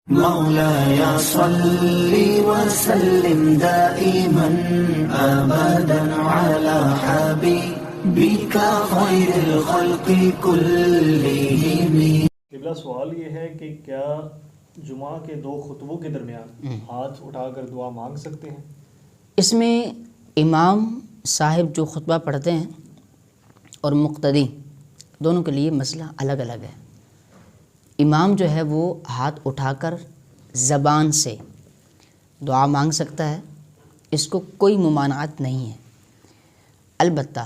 مولاي صل وسلم دائما ابدا على حبيبك خير الخلق كلهم۔ قبلہ سوال یہ ہے کہ کیا جمعہ کے دو خطبوں کے درمیان ہاتھ اٹھا کر دعا مانگ سکتے ہیں؟ اس میں امام صاحب جو خطبہ پڑھتے ہیں اور مقتدی دونوں کے لیے مسئلہ الگ الگ ہے۔ امام جو ہے وہ ہاتھ اٹھا کر زبان سے دعا مانگ سکتا ہے، اس کو کوئی ممانعت نہیں ہے۔ البتہ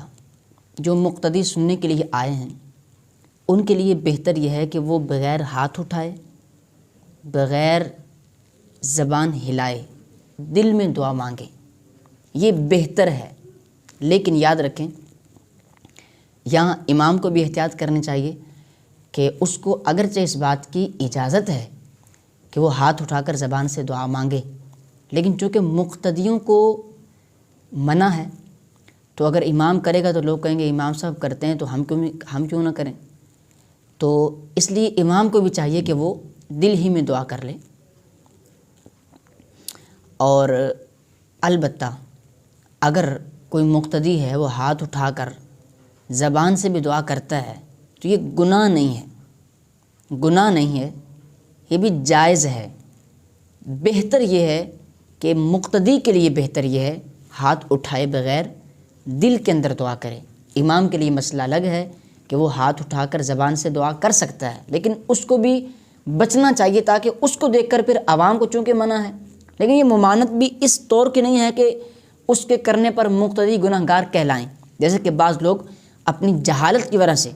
جو مقتدی سننے کے لیے آئے ہیں ان کے لیے بہتر یہ ہے کہ وہ بغیر ہاتھ اٹھائے، بغیر زبان ہلائے دل میں دعا مانگے، یہ بہتر ہے۔ لیکن یاد رکھیں یہاں امام کو بھی احتیاط کرنی چاہیے کہ اس کو اگرچہ اس بات کی اجازت ہے کہ وہ ہاتھ اٹھا کر زبان سے دعا مانگے، لیکن چونکہ مقتدیوں کو منع ہے تو اگر امام کرے گا تو لوگ کہیں گے امام صاحب کرتے ہیں تو ہم کیوں نہ کریں، تو اس لیے امام کو بھی چاہیے کہ وہ دل ہی میں دعا کر لے۔ اور البتہ اگر کوئی مقتدی ہے وہ ہاتھ اٹھا کر زبان سے بھی دعا کرتا ہے تو یہ گناہ نہیں ہے، یہ بھی جائز ہے۔ بہتر یہ ہے کہ مقتدی کے لیے بہتر یہ ہے ہاتھ اٹھائے بغیر دل کے اندر دعا کرے۔ امام کے لیے مسئلہ الگ ہے کہ وہ ہاتھ اٹھا کر زبان سے دعا کر سکتا ہے، لیکن اس کو بھی بچنا چاہیے تاکہ اس کو دیکھ کر پھر عوام کو چونکہ منع ہے، لیکن یہ ممانعت بھی اس طور کی نہیں ہے کہ اس کے کرنے پر مقتدی گناہ گار کہلائیں۔ جیسے کہ بعض لوگ اپنی جہالت کی وجہ سے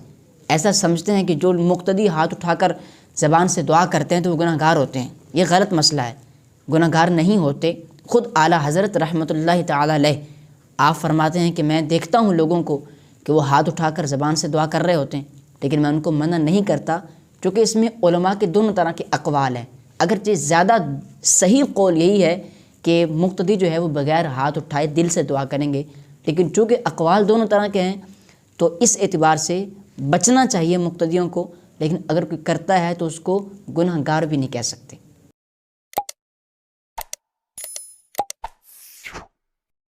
ایسا سمجھتے ہیں کہ جو مقتدی ہاتھ اٹھا کر زبان سے دعا کرتے ہیں تو وہ گناہ گار ہوتے ہیں۔ یہ غلط مسئلہ ہے، گناہ گار نہیں ہوتے۔ خود اعلیٰ حضرت رحمۃ اللہ تعالیٰ علیہ آپ فرماتے ہیں کہ میں دیکھتا ہوں لوگوں کو کہ وہ ہاتھ اٹھا کر زبان سے دعا کر رہے ہوتے ہیں، لیکن میں ان کو منع نہیں کرتا، چونکہ اس میں علماء کے دونوں طرح کے اقوال ہیں۔ اگرچہ زیادہ صحیح قول یہی ہے کہ مقتدی جو ہے وہ بغیر ہاتھ اٹھائے دل سے دعا کریں گے، لیکن چونکہ اقوال دونوں طرح کے ہیں تو اس اعتبار سے بچنا چاہیے مقتدیوں کو، لیکن اگر کوئی کرتا ہے تو اس کو گناہ گار بھی نہیں کہہ سکتے۔